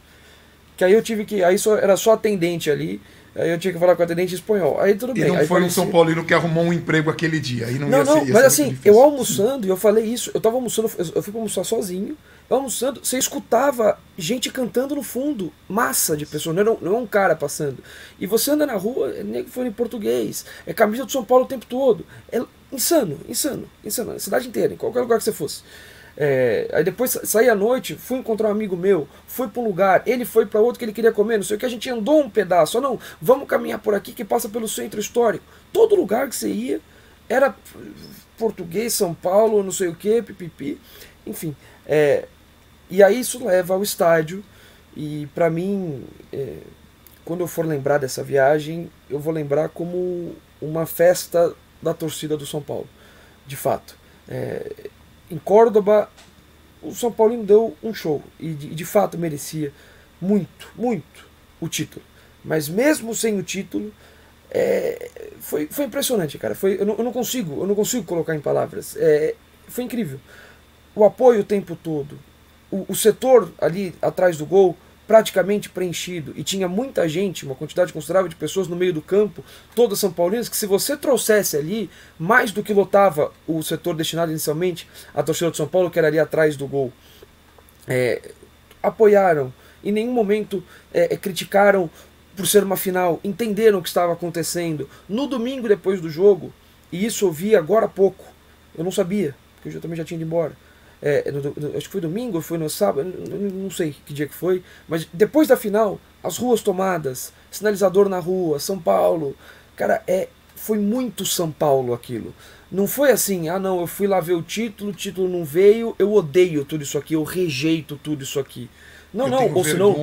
Que aí eu tive que. Era só atendente ali. Aí eu tinha que falar com o atendente em espanhol. Aí tudo bem. E não aí foi um São Paulino que arrumou um emprego aquele dia. Aí não, ia ser, mas assim, eu almoçando, e eu falei isso, eu tava almoçando, eu fui pra almoçar sozinho, eu almoçando, você escutava gente cantando no fundo, massa de pessoas, não é um cara passando. E você anda na rua, nego falando em português, camisa do São Paulo o tempo todo. É insano, a cidade inteira, em qualquer lugar que você fosse. Aí depois saí à noite, fui encontrar um amigo meu, fui para um lugar, ele foi para outro que ele queria comer, não sei o que, a gente andou um pedaço, não, vamos caminhar por aqui que passa pelo centro histórico. Todo lugar que você ia era português, São Paulo, não sei o que, pipipi, enfim. E aí isso leva ao estádio, e para mim, quando eu for lembrar dessa viagem, eu vou lembrar como uma festa da torcida do São Paulo, de fato. Em Córdoba, o São Paulino deu um show e de fato merecia muito, muito o título. Mas mesmo sem o título, foi impressionante, cara. Eu não consigo colocar em palavras. Foi incrível. O apoio o tempo todo. O setor ali atrás do gol praticamente preenchido, e tinha muita gente, uma quantidade considerável de pessoas no meio do campo, todas São Paulinas, que se você trouxesse ali, mais do que lotava o setor destinado inicialmente à torcida de São Paulo, que era ali atrás do gol, apoiaram, em nenhum momento criticaram por ser uma final, entenderam o que estava acontecendo. No domingo, depois do jogo, e isso eu vi agora há pouco, eu não sabia, porque eu também já tinha ido embora. Acho que foi domingo, foi no sábado, não sei que dia que foi, mas depois da final, as ruas tomadas, sinalizador na rua, São Paulo, cara, foi muito São Paulo aquilo. Não foi assim, ah não, eu fui lá ver o título não veio, eu odeio tudo isso aqui, eu rejeito tudo isso aqui. Não, ou senão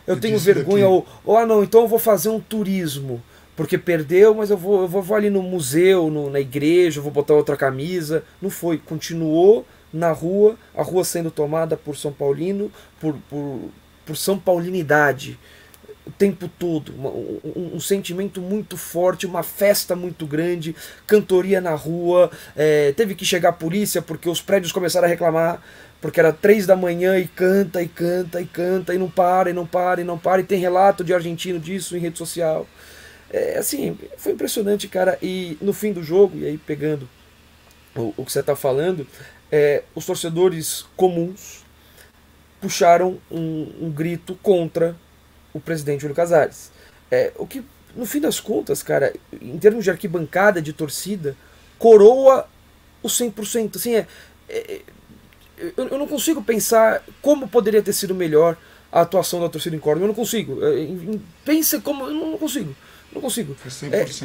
eu tenho vergonha, ou ah não, então eu vou fazer um turismo, porque perdeu, mas eu vou ali no museu, na igreja, eu vou botar outra camisa. Não foi, continuou na rua, a rua sendo tomada por São Paulino, por São Paulinidade, o tempo todo, um sentimento muito forte, uma festa muito grande, cantoria na rua, teve que chegar a polícia porque os prédios começaram a reclamar, porque era 3 da manhã e canta, e não para, e tem relato de argentino disso em rede social. Assim, foi impressionante, cara, e no fim do jogo, e aí pegando o que você está falando, os torcedores comuns puxaram um grito contra o presidente Júlio Casares. O que, no fim das contas, cara, em termos de arquibancada, de torcida, coroa o 100%. Assim, eu não consigo pensar como poderia ter sido melhor a atuação da torcida em Córdoba. Eu não consigo. Pense como... Eu não consigo. Não consigo.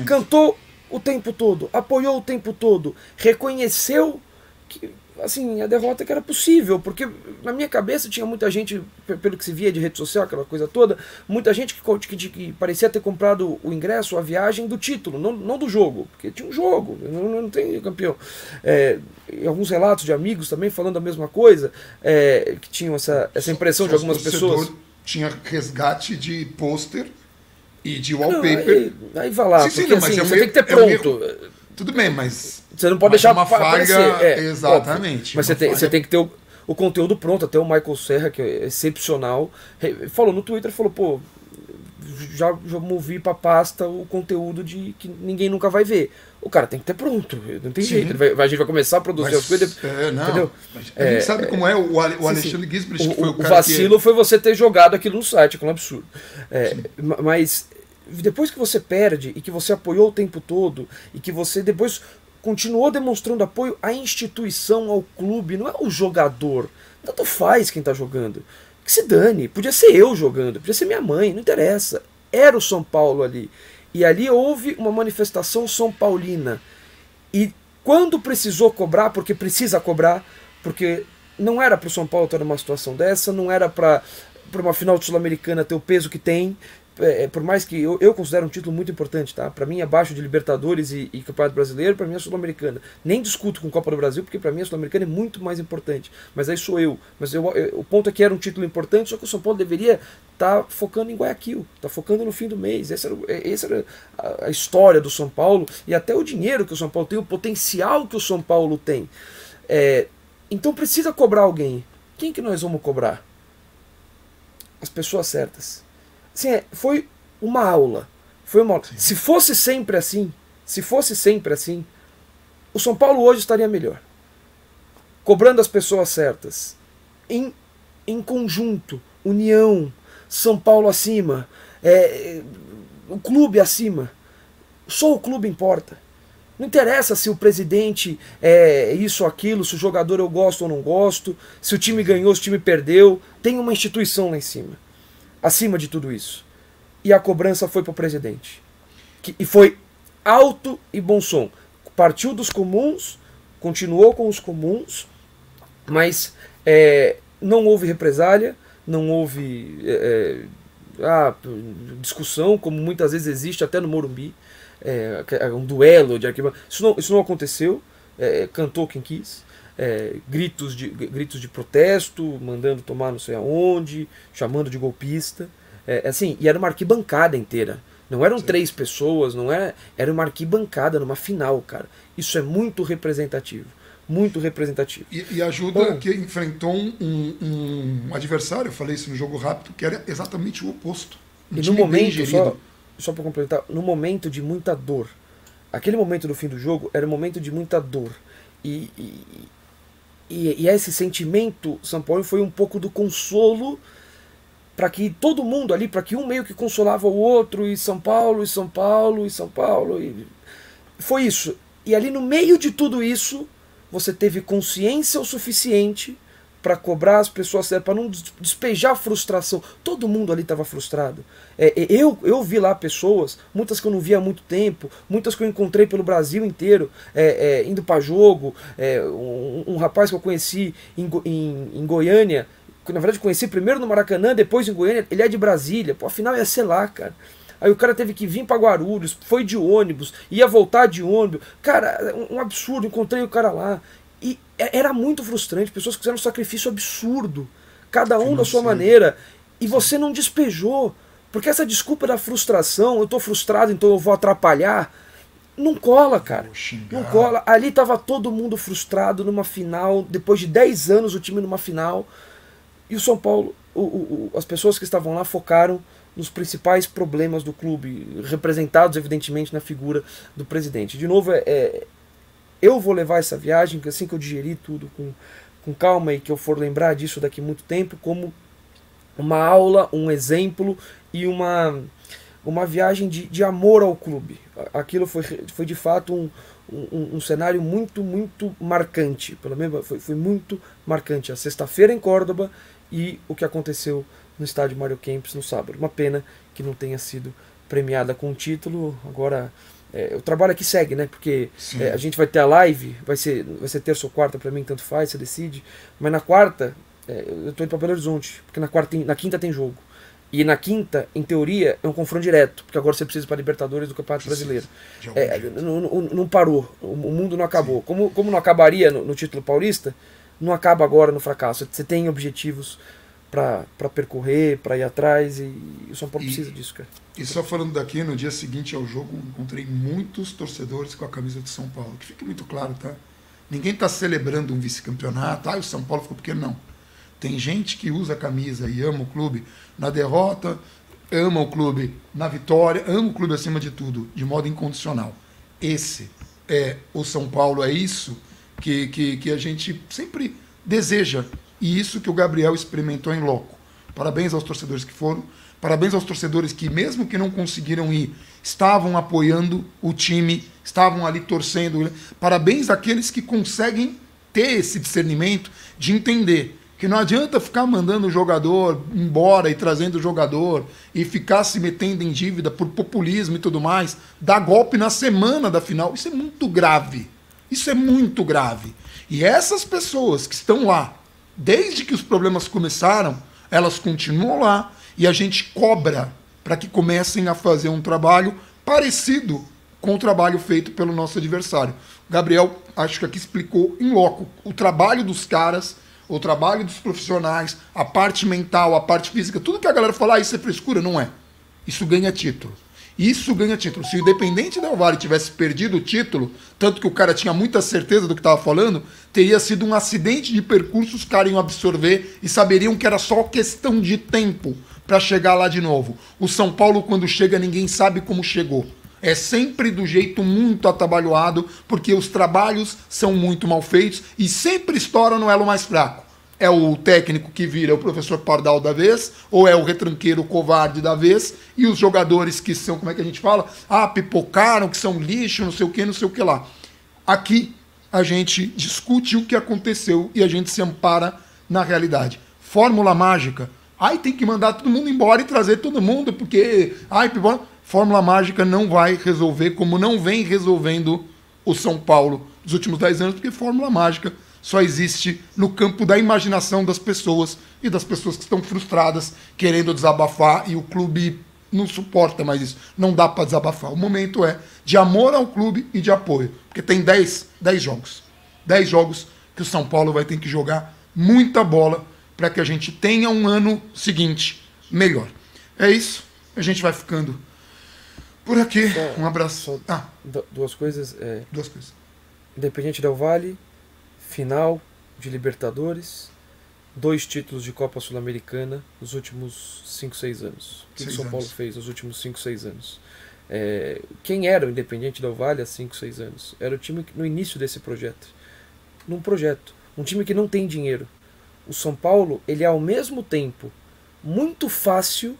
Cantou o tempo todo, apoiou o tempo todo, reconheceu que, assim, a derrota que era possível, porque na minha cabeça tinha muita gente, pelo que se via de rede social, aquela coisa toda, muita gente que parecia ter comprado o ingresso, a viagem do título, não do jogo, porque tinha um jogo, não tem campeão. E alguns relatos de amigos também falando a mesma coisa, que tinham essa impressão de algumas pessoas. Tinha resgate de pôster e de wallpaper. Aí vai lá, porque assim, você tem que ter pronto. Tudo bem, mas você não pode deixar uma falha. Exatamente. Mas você tem que ter o conteúdo pronto. Até o Michael Serra, que é excepcional, falou no Twitter, falou, pô, já movi pra pasta o conteúdo de que ninguém nunca vai ver. O cara tem que ter pronto, não tem jeito. A gente vai começar a produzir as coisas. Entendeu? A gente sabe como é o Alexandre Gisbert, que foi o cara. O vacilo foi você ter jogado aquilo no site, aquilo é um absurdo. Mas depois que você perde e que você apoiou o tempo todo e que você depois continuou demonstrando apoio à instituição, ao clube, não é o jogador. Tanto faz quem tá jogando. Que se dane, podia ser eu jogando, podia ser minha mãe, não interessa. Era o São Paulo ali. E ali houve uma manifestação são paulina. E quando precisou cobrar, porque precisa cobrar, porque não era para o São Paulo estar numa situação dessa, não era para uma final de Sul-Americana ter o peso que tem. Por mais que eu considero um título muito importante, tá? Para mim, abaixo de Libertadores e Campeonato Brasileiro, para mim é Sul-Americana. Nem discuto com Copa do Brasil, porque para mim a Sul-Americana é muito mais importante. Mas aí sou eu. Mas o ponto é que era um título importante, só que o São Paulo deveria estar focando em Guayaquil, tá focando no fim do mês. Essa era a história do São Paulo e até o dinheiro que o São Paulo tem, o potencial que o São Paulo tem. Então precisa cobrar alguém. Quem que nós vamos cobrar? As pessoas certas. Assim, foi uma aula. Foi uma aula. Se fosse sempre assim, o São Paulo hoje estaria melhor. Cobrando as pessoas certas. Em conjunto, união, São Paulo acima, o clube acima. Só o clube importa. Não interessa se o presidente é isso ou aquilo, se o jogador eu gosto ou não gosto, se o time ganhou, se o time perdeu. Tem uma instituição lá em cima. Acima de tudo isso. E a cobrança foi para o presidente. E foi alto e bom som. Partiu dos comuns, continuou com os comuns, mas não houve represália, não houve discussão, como muitas vezes existe até no Morumbi. Um duelo de arquibancada. Isso não aconteceu. Cantou quem quis. Gritos de protesto, mandando tomar não sei aonde, chamando de golpista. Assim, e era uma arquibancada inteira. Não eram 3 pessoas, era uma arquibancada numa final, cara. Isso é muito representativo. Muito representativo. E ajuda que enfrentou um adversário, eu falei isso no jogo rápido, que era exatamente o oposto. E no momento, só para completar, no momento de muita dor. Aquele momento do fim do jogo era um momento de muita dor. E esse sentimento, São Paulo, foi um pouco do consolo para que todo mundo ali, para que um meio que consolava o outro, e São Paulo, e São Paulo, e São Paulo, e foi isso. E ali no meio de tudo isso, você teve consciência o suficiente para cobrar as pessoas, para não despejar frustração. Todo mundo ali estava frustrado. Eu vi lá pessoas, muitas que eu não via há muito tempo, muitas que eu encontrei pelo Brasil inteiro, indo para jogo. Um rapaz que eu conheci em Goiânia, que na verdade conheci primeiro no Maracanã, depois em Goiânia, ele é de Brasília. Pô, afinal ia ser lá, cara. Aí o cara teve que vir para Guarulhos, foi de ônibus, ia voltar de ônibus. Cara, um absurdo, encontrei o cara lá. E era muito frustrante, pessoas que fizeram um sacrifício absurdo, cada um da sua maneira, e você não despejou, porque essa desculpa da frustração, eu tô frustrado, então eu vou atrapalhar, não cola, cara, não cola. Ali tava todo mundo frustrado numa final, depois de 10 anos o time numa final, e o São Paulo, as pessoas que estavam lá focaram nos principais problemas do clube, representados evidentemente na figura do presidente. De novo, eu vou levar essa viagem, que assim que eu digerir tudo com calma e que eu for lembrar disso daqui a muito tempo, como uma aula, um exemplo e uma viagem de amor ao clube. Aquilo foi de fato um cenário muito, muito marcante. Pelo menos foi muito marcante. A sexta-feira em Córdoba e o que aconteceu no estádio Mário Kempes no sábado. Uma pena que não tenha sido premiada com o título. Agora... o trabalho aqui segue, né? Porque a gente vai ter a live, vai ser terça ou quarta pra mim, tanto faz, você decide. Mas na quarta, eu tô indo pra Belo Horizonte, porque na quinta tem jogo. E na quinta, em teoria, é um confronto direto, porque agora você precisa ir pra Libertadores do Campeonato Brasileiro. Não parou, o mundo não acabou. Como não acabaria no título paulista, não acaba agora no fracasso. Você tem objetivos para percorrer, para ir atrás, e o São Paulo precisa disso, cara. E só falando daqui, no dia seguinte ao jogo, encontrei muitos torcedores com a camisa de São Paulo. Que fique muito claro, tá? Ninguém está celebrando um vice-campeonato, o São Paulo ficou pequeno, não. Tem gente que usa a camisa e ama o clube na derrota, ama o clube na vitória, ama o clube acima de tudo, de modo incondicional. Esse é o São Paulo, é isso que a gente sempre deseja. E isso que o Gabriel experimentou em loco. Parabéns aos torcedores que foram, parabéns aos torcedores que, mesmo que não conseguiram ir, estavam apoiando o time, estavam ali torcendo. Parabéns àqueles que conseguem ter esse discernimento de entender que não adianta ficar mandando o jogador embora e trazendo o jogador e ficar se metendo em dívida por populismo e tudo mais, dar golpe na semana da final. Isso é muito grave. Isso é muito grave. E essas pessoas que estão lá, desde que os problemas começaram, elas continuam lá e a gente cobra para que comecem a fazer um trabalho parecido com o trabalho feito pelo nosso adversário. O Gabriel, acho que aqui explicou em loco o trabalho dos caras, o trabalho dos profissionais, a parte mental, a parte física, tudo que a galera fala, isso é frescura, não é. Isso ganha título. Isso ganha título. Se o Independente Del Valle tivesse perdido o título, tanto que o cara tinha muita certeza do que estava falando, teria sido um acidente de percurso, os caras iam absorver e saberiam que era só questão de tempo para chegar lá de novo. O São Paulo, quando chega, ninguém sabe como chegou. É sempre do jeito muito atabalhoado, porque os trabalhos são muito mal feitos e sempre estoura no elo mais fraco. É o técnico que vira o professor Pardal da vez, ou é o retranqueiro covarde da vez, e os jogadores que são, como é que a gente fala? Pipocaram, que são lixo, não sei o que lá. Aqui a gente discute o que aconteceu e a gente se ampara na realidade. Fórmula mágica. Tem que mandar todo mundo embora e trazer todo mundo, porque... Fórmula mágica não vai resolver, como não vem resolvendo o São Paulo nos últimos 10 anos, porque fórmula mágica só existe no campo da imaginação das pessoas e das pessoas que estão frustradas, querendo desabafar, e o clube não suporta mais isso. Não dá para desabafar. O momento é de amor ao clube e de apoio, porque tem 10 jogos. 10 jogos que o São Paulo vai ter que jogar muita bola para que a gente tenha um ano seguinte melhor. É isso. A gente vai ficando por aqui. Um abraço. Duas coisas. Duas coisas. Independente Del Valle, final de Libertadores, 2 títulos de Copa Sul-Americana nos últimos 5, 6 anos. O que o São Paulo fez nos últimos 5, 6 anos? Quem era o Independente Del Valle há 5, 6 anos? Era o time no início desse projeto. Um time que não tem dinheiro. O São Paulo, ele é ao mesmo tempo muito fácil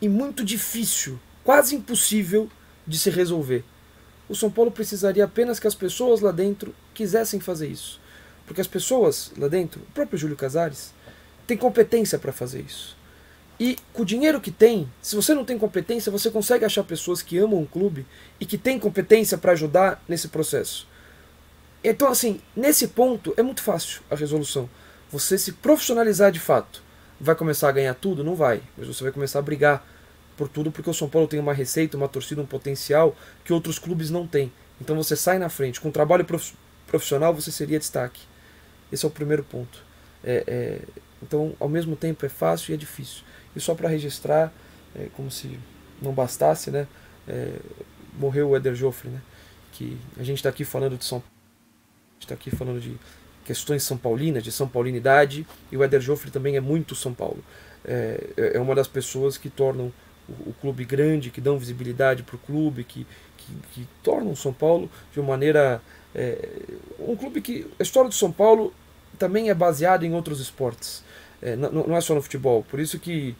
e muito difícil, quase impossível de se resolver. O São Paulo precisaria apenas que as pessoas lá dentro quisessem fazer isso. Porque as pessoas lá dentro, o próprio Júlio Casares, tem competência para fazer isso. E com o dinheiro que tem, se você não tem competência, você consegue achar pessoas que amam o clube e que têm competência para ajudar nesse processo. Então, assim, nesse ponto é muito fácil a resolução. Você se profissionalizar de fato. Vai começar a ganhar tudo? Não vai. Mas você vai começar a brigar por tudo, porque o São Paulo tem uma receita, uma torcida, um potencial que outros clubes não têm. Então você sai na frente. Com trabalho profissional você seria destaque. Esse é o primeiro ponto. Então, ao mesmo tempo, é fácil e é difícil. E só para registrar, como se não bastasse, né? Morreu o Éder Joffre, né? Que a gente está aqui falando de São Paulo, a gente está aqui falando de questões são paulinas, de são paulinidade, e o Éder Joffre também é muito São Paulo. É uma das pessoas que tornam o clube grande, que dão visibilidade para o clube, que tornam o São Paulo de uma maneira... um clube que... A história do São Paulo também é baseada em outros esportes. Não é só no futebol. Por isso que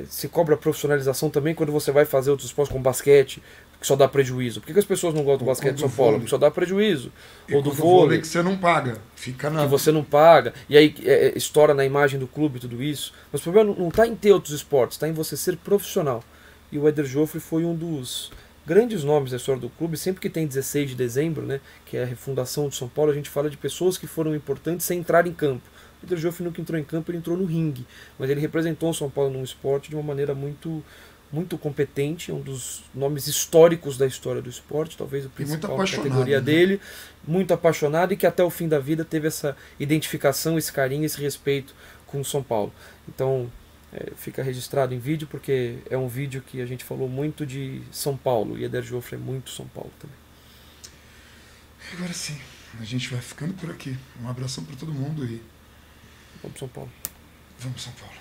se cobra profissionalização também quando você vai fazer outros esportes como basquete, que só dá prejuízo. Por que as pessoas não gostam do basquete de São Paulo? Porque só dá prejuízo. Ou do vôlei que você não paga. Fica na... Que você não paga. E aí estoura na imagem do clube e tudo isso. Mas o problema não está em ter outros esportes, está em você ser profissional. E o Éder Joffre foi um dos grandes nomes da história do clube. Sempre que tem 16 de dezembro, né, que é a refundação do São Paulo, a gente fala de pessoas que foram importantes sem entrar em campo. O Éder Joffre nunca entrou em campo, ele entrou no ringue. Mas ele representou o São Paulo num esporte de uma maneira muito competente, um dos nomes históricos da história do esporte, talvez o principal categoria dele, muito apaixonado e que até o fim da vida teve essa identificação, esse carinho, esse respeito com o São Paulo. Então fica registrado em vídeo, porque é um vídeo que a gente falou muito de São Paulo, e Éder Joffre é muito São Paulo também. Agora sim, a gente vai ficando por aqui. Um abração para todo mundo e vamos São Paulo. Vamos São Paulo.